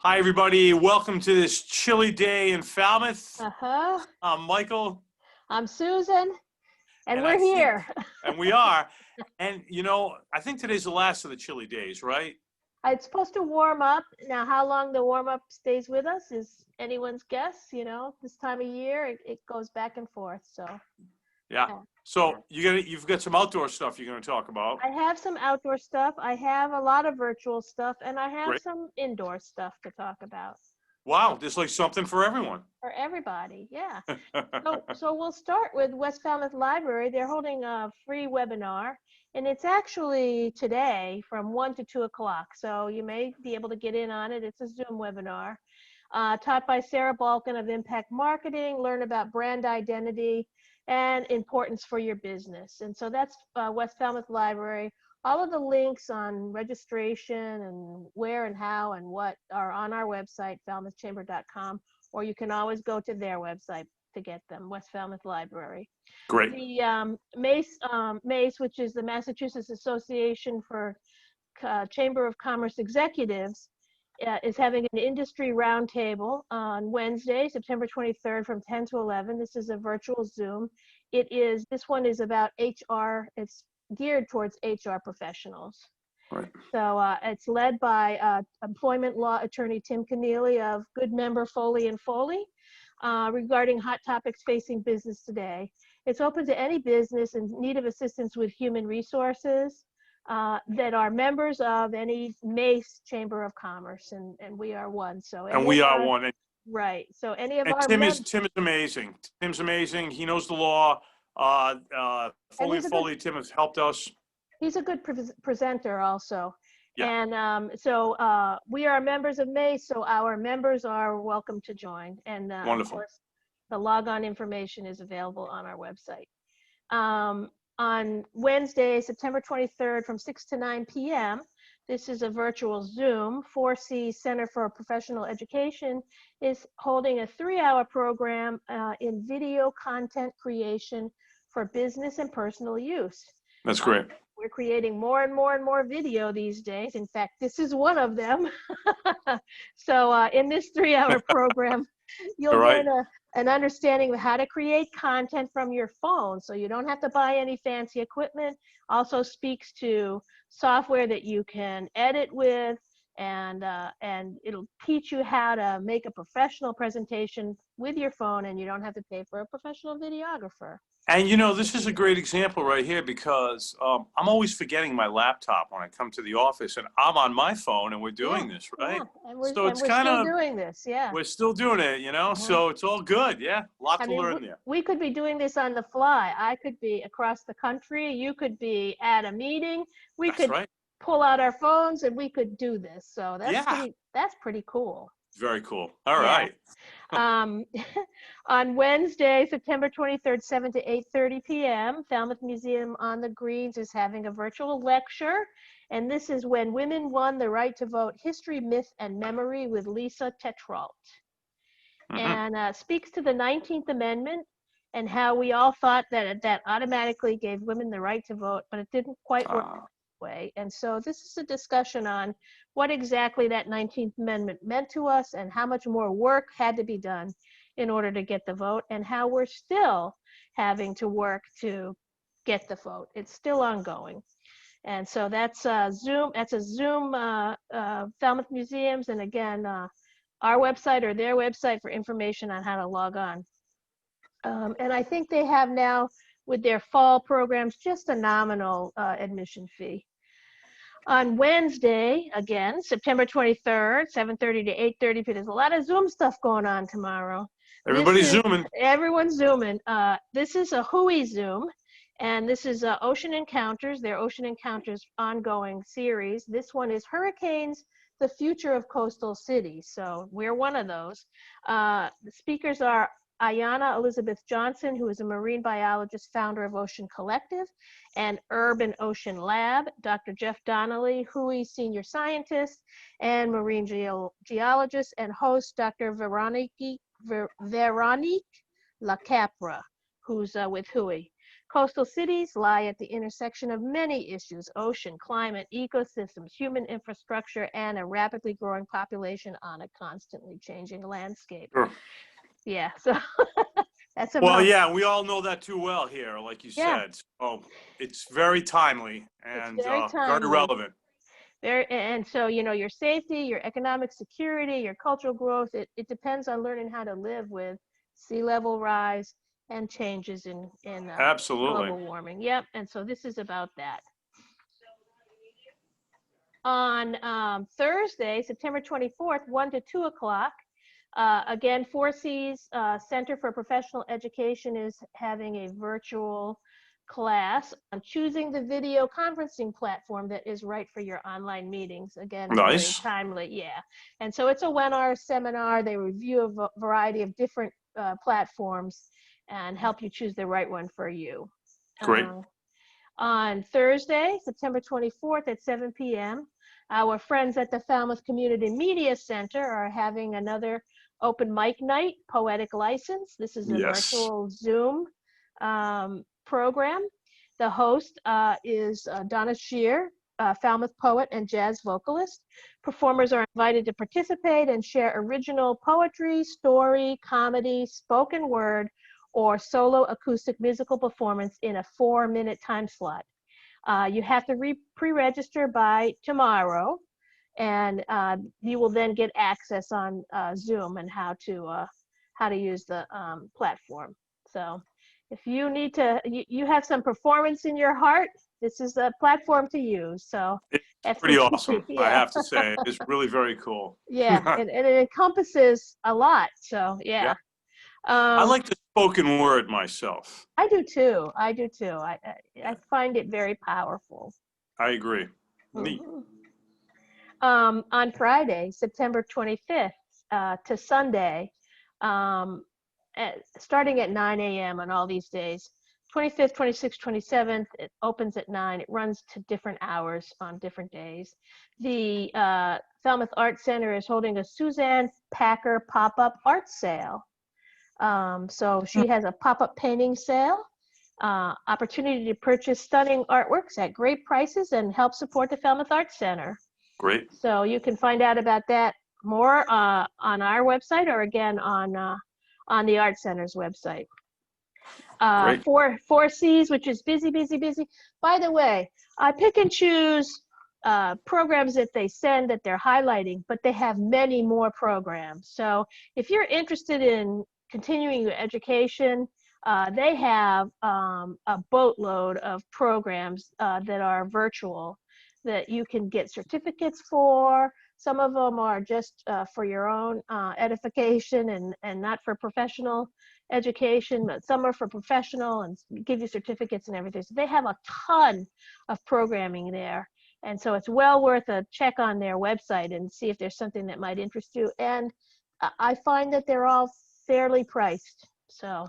Hi, everybody. Welcome to this chilly day in Falmouth. Uh-huh. I'm Michael. I'm Susan, and I we're think, here. and we are. And, I think today's the last of the chilly days, right? It's supposed to warm up. Now, how long the warm up stays with us is anyone's guess. This time of year, it goes back and forth. So, Yeah. yeah. So you've got some outdoor stuff you're going to talk about. I have some outdoor stuff. I have a lot of virtual stuff, and I have Great. some indoor stuff to talk about. Wow. There's like something for everyone. For everybody, yeah. So we'll start with West Falmouth Library. They're holding a free webinar, and it's actually today from 1 to 2 o'clock. So you may be able to get in on it. It's a Zoom webinar taught by Sarah Balkin of Impact Marketing. Learn about brand identity and importance for your business. And so that's West Falmouth Library. All of the links on registration and where and how and what are on our website, falmouthchamber.com, or you can always go to their website to get them, West Falmouth Library. Great. The MACE, which is the Massachusetts Association for Chamber of Commerce Executives, is having an industry roundtable on Wednesday, September 23rd from 10 to 11. This is a virtual Zoom. This one is about HR. It's geared towards HR professionals. Right. So it's led by employment law attorney Tim Keneally of Good Member Foley and Foley regarding hot topics facing business today. It's open to any business in need of assistance with human resources that are members of any MACE Chamber of Commerce, and we are one. So And we are one. Right. So any of And our Tim is amazing. Tim's amazing. He knows the law. Foley and Foley, Tim has helped us. He's a good presenter also. Yeah. And so we are members of MACE, so our members are welcome to join. And Wonderful. Of course, the log-on information is available on our website. On Wednesday, September 23rd from 6 to 9 p.m., this is a virtual Zoom. 4C Center for Professional Education is holding a 3-hour program in video content creation for business and personal use. That's great. We're creating more and more and more video these days. In fact, this is one of them. So in this 3-hour program, you'll learn an understanding of how to create content from your phone. So you don't have to buy any fancy equipment. Also speaks to software that you can edit with, and it'll teach you how to make a professional presentation with your phone, and you don't have to pay for a professional videographer. And this is a great example right here because I'm always forgetting my laptop when I come to the office, and I'm on my phone, and we're doing this, right? Yeah. And we're it's still doing this, yeah. We're still doing it, so it's all good, yeah. A lot to learn there. We could be doing this on the fly. I could be across the country. You could be at a meeting. We could pull out our phones and we could do this. So that's pretty cool. Very cool. All right. On Wednesday, September 23rd, 7 to 8:30 p.m., Falmouth Museum on the Greens is having a virtual lecture. And this is When Women Won the Right to Vote, History, Myth, and Memory with Lisa Tetrault. Mm-hmm. And speaks to the 19th Amendment and how we all thought that automatically gave women the right to vote, but it didn't quite work that way. And so this is a discussion on what exactly that 19th Amendment meant to us and how much more work had to be done in order to get the vote, and how we're still having to work to get the vote. It's still ongoing. And so that's Zoom. That's a Zoom Falmouth Museums, and again, our website or their website for information on how to log on. And I think they have now, with their fall programs, just a nominal admission fee. On Wednesday, again, September 23rd, 7:30 to 8:30, there's a lot of Zoom stuff going on tomorrow. Everybody's zooming. Everyone's zooming. This is a WHOI Zoom, and this is Ocean Encounters, their Ocean Encounters ongoing series. This one is Hurricanes, the Future of Coastal Cities. So we're one of those. The speakers are Ayanna Elizabeth Johnson, who is a marine biologist, founder of Ocean Collective and Urban Ocean Lab, Dr. Jeff Donnelly, WHOI senior scientist and marine geologist, and host Dr. Veronique Lacapra, who's with WHOI. Coastal cities lie at the intersection of many issues: ocean, climate, ecosystems, human infrastructure, and a rapidly growing population on a constantly changing landscape. Sure. Yeah, so that's Well, about, yeah, we all know that too well here, like you yeah, said. So it's very timely it's and very very timely. relevant. And so, your safety, your economic security, your cultural growth, it depends on learning how to live with sea level rise and changes in Absolutely. global warming. Yep, and so this is about that. On Thursday, September 24th, 1 to 2 o'clock, again, Four Cs Center for Professional Education is having a virtual class on choosing the video conferencing platform that is right for your online meetings. Again, very Nice. timely, yeah. And so it's a 1-hour seminar. They review a variety of different platforms and help you choose the right one for you. Great. On Thursday, September 24th at 7 p.m., our friends at the Falmouth Community Media Center are having another open mic night, Poetic License. This is a Yes. virtual Zoom program. The host is Donna Shear, Falmouth poet and jazz vocalist. Performers are invited to participate and share original poetry, story, comedy, spoken word, or solo acoustic musical performance in a 4-minute time slot. You have to pre-register by tomorrow, and you will then get access on Zoom and how to use the platform. So if you need to, you have some performance in your heart, this is a platform to use. So It's pretty awesome, I yeah. have to say. It's really very cool. Yeah, and it encompasses a lot. So yeah. I like the spoken word myself. I do too. I do too. I find it very powerful. I agree. Neat. On Friday, September 25th to Sunday, starting at 9 a.m. on all these days, 25th, 26th, 27th, it opens at 9. It runs to different hours on different days. The Falmouth Art Center is holding a Suzanne Packer pop-up art sale. So she has a pop-up painting sale, opportunity to purchase stunning artworks at great prices and help support the Falmouth Arts Center. Great. So you can find out about that more on our website, or again on the Art Center's website. Four Cs, which is busy, busy, busy. By the way, I pick and choose programs that they send that they're highlighting, but they have many more programs. So if you're interested in continuing your education, they have a boatload of programs that are virtual that you can get certificates for. Some of them are just for your own edification and not for professional education, but some are for professional and give you certificates and everything. So they have a ton of programming there. And so it's well worth a check on their website and see if there's something that might interest you. And I find that they're all fairly priced. So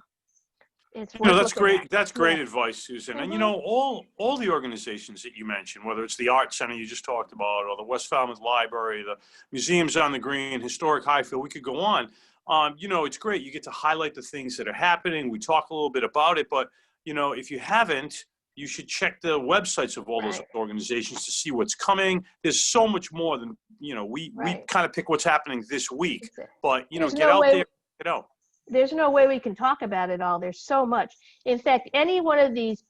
it's worth That's looking great. at. That's great advice, Susan. And all the organizations that you mentioned, whether it's the Art Center you just talked about, or the West Falmouth Library, the museums on the green, Historic Highfield, we could go on. It's great. You get to highlight the things that are happening. We talk a little bit about it, but if you haven't, you should check the websites of all those organizations to see what's coming. There's so much more than we kind of pick what's happening this week, but get out there, get out. There's no way we can talk about it all. There's so much. In fact, any one of these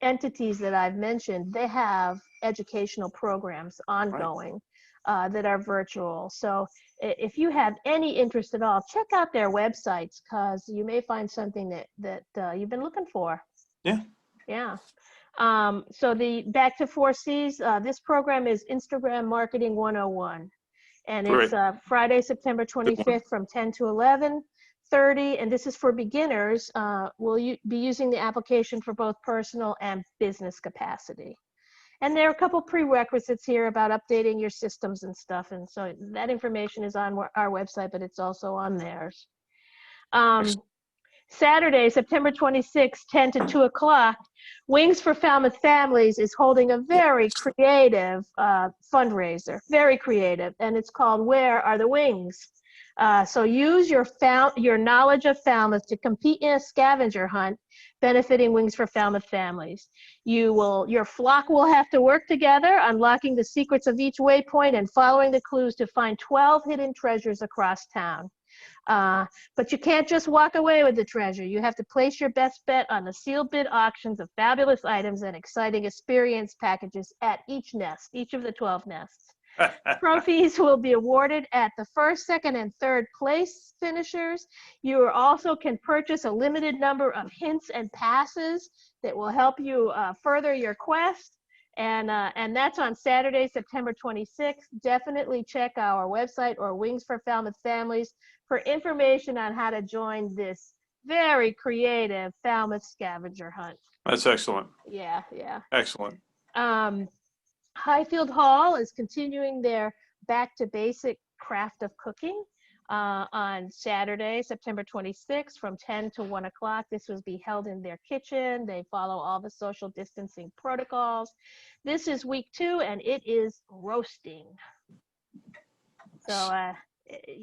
entities that I've mentioned, they have educational programs ongoing that are virtual. So if you have any interest at all, check out their websites, because you may find something that you've been looking for. Yeah. Yeah. So back to 4Cs, this program is Instagram Marketing 101. And it's Friday, September 25th from 10 to 11:30, and this is for beginners. Will you be using the application for both personal and business capacity? And there are a couple prerequisites here about updating your systems and stuff, and so that information is on our website, but it's also on theirs. Saturday, September 26th, 10 to 2 o'clock, Wings for Falmouth Families is holding a very creative fundraiser, very creative, and it's called Where Are the Wings? So use your knowledge of Falmouth to compete in a scavenger hunt benefiting Wings for Falmouth families. Your flock will have to work together, unlocking the secrets of each waypoint and following the clues to find 12 hidden treasures across town. But you can't just walk away with the treasure. You have to place your best bet on the sealed bid auctions of fabulous items and exciting experience packages at each of the 12 nests. Trophies will be awarded at the first, second, and third place finishers. You also can purchase a limited number of hints and passes that will help you further your quest. And that's on Saturday, September 26th. Definitely check our website or Wings for Falmouth Families for information on how to join this very creative Falmouth scavenger hunt. That's excellent. Yeah. Excellent. Highfield Hall is continuing their back to basic craft of cooking on Saturday, September 26th from 10 to 1 o'clock. This will be held in their kitchen. They follow all the social distancing protocols. This is week 2 and it is roasting. So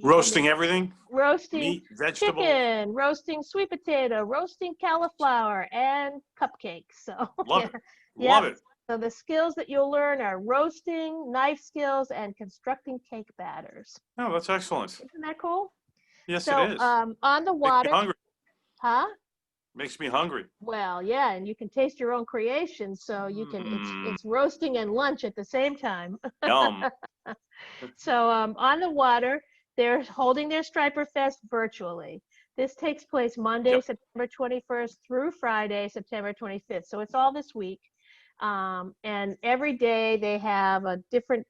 roasting everything? Roasting meat, vegetables, chicken, roasting sweet potato, roasting cauliflower, and cupcakes. So love it. Love it. So the skills that you'll learn are roasting, knife skills, and constructing cake batters. Oh, that's excellent. Isn't that cool? Yes, so, it is. On the water. Makes me hungry. Huh? Makes me hungry. Well, yeah, and you can taste your own creation, so you can. It's roasting and lunch at the same time. Yum. So on the water, they're holding their Striper Fest virtually. This takes place Monday, September 21st through Friday, September 25th. So it's all this week. And every day they have a different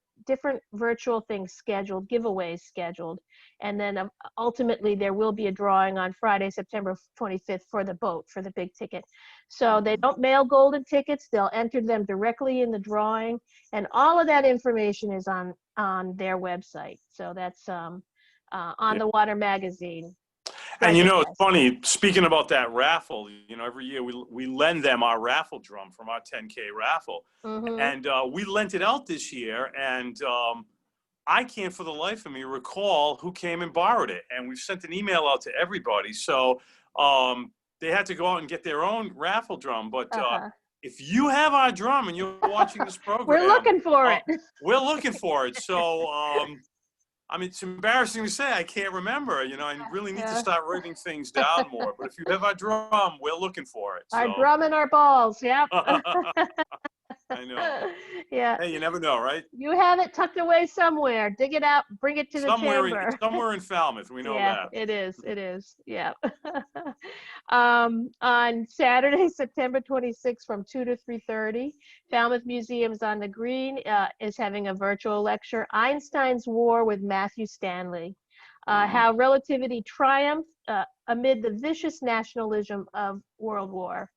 virtual things scheduled, giveaways scheduled. And then ultimately there will be a drawing on Friday, September 25th for the boat, for the big ticket. So they don't mail golden tickets. They'll enter them directly in the drawing. And all of that information is on their website. So that's on the Water Magazine. And you know, it's funny, speaking about that raffle, you know, every year we lend them our raffle drum from our 10K raffle. And we lent it out this year, and I can't for the life of me recall who came and borrowed it. And we've sent an email out to everybody. So they had to go out and get their own raffle drum. But if you have our drum and you're watching this program, we're looking for it. We're looking for it. So I mean, it's embarrassing to say I can't remember. You know, I really need to start writing things down more. But if you have our drum, we're looking for it. So. Our drum and our balls, yep. I know. Yeah. Hey, you never know, right? You have it tucked away somewhere. Dig it out, bring it to the chamber. Somewhere in Falmouth, we know that. It is. It is. Yeah. On Saturday, September 26th from 2 to 3:30, Falmouth Museums on the Green is having a virtual lecture, Einstein's War with Matthew Stanley, how relativity triumphed amid the vicious nationalism of World War.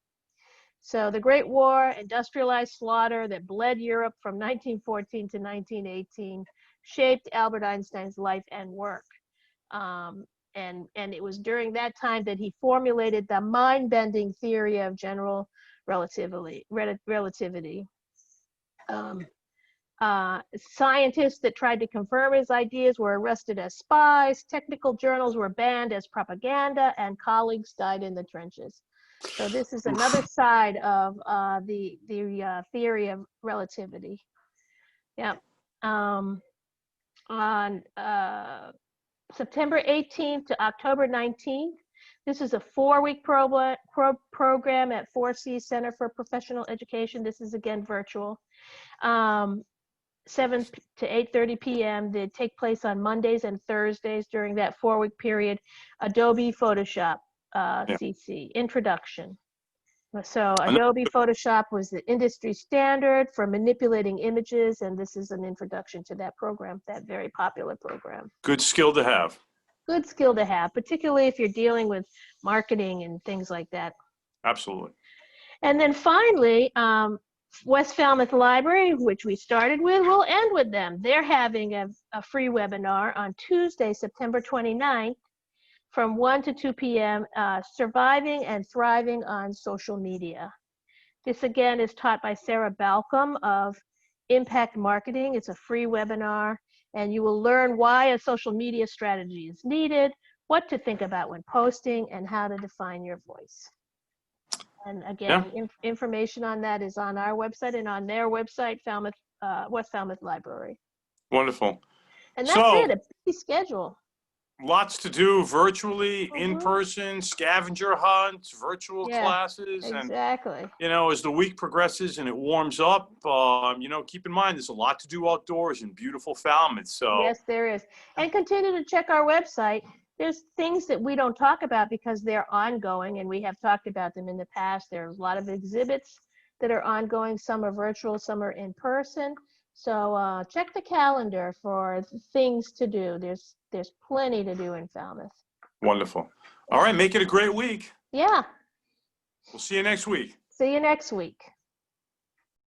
So the Great War, industrialized slaughter that bled Europe from 1914 to 1918, shaped Albert Einstein's life and work. And it was during that time that he formulated the mind-bending theory of general relativity. Scientists that tried to confirm his ideas were arrested as spies, technical journals were banned as propaganda, and colleagues died in the trenches. So this is another side of the theory of relativity. Yeah. On September 18th to October 19th, this is a 4-week program at 4C Center for Professional Education. This is again virtual. 7 to 8:30 p.m. They take place on Mondays and Thursdays during that 4-week period. Adobe Photoshop. CC introduction. So Adobe Photoshop was the industry standard for manipulating images, and this is an introduction to that program, that very popular program. Good skill to have. Good skill to have, particularly if you're dealing with marketing and things like that. Absolutely. And then finally, West Falmouth Library, which we started with, we'll end with them. They're having a free webinar on Tuesday, September 29th, from 1 to 2 p.m., Surviving and Thriving on Social Media. This again is taught by Sarah Balcom of Impact Marketing. It's a free webinar. and you will learn why a social media strategy is needed, what to think about when posting, and how to define your voice. And again, information on that is on our website and on their website, West Falmouth Library. Wonderful. And that's So, it, a busy schedule. lots to do virtually, in Mhm. person, scavenger hunts, virtual Yeah, classes. And, exactly. you know, as the week progresses and it warms up, you know, keep in mind there's a lot to do outdoors in beautiful Falmouth. So, Yes, there is. And continue to check our website. There's things that we don't talk about because they're ongoing, and we have talked about them in the past. There's a lot of exhibits that are ongoing. Some are virtual, some are in person. So check the calendar for things to do. There's plenty to do in Falmouth. wonderful. All right, make it a great week. Yeah. We'll see you next week. See you next week.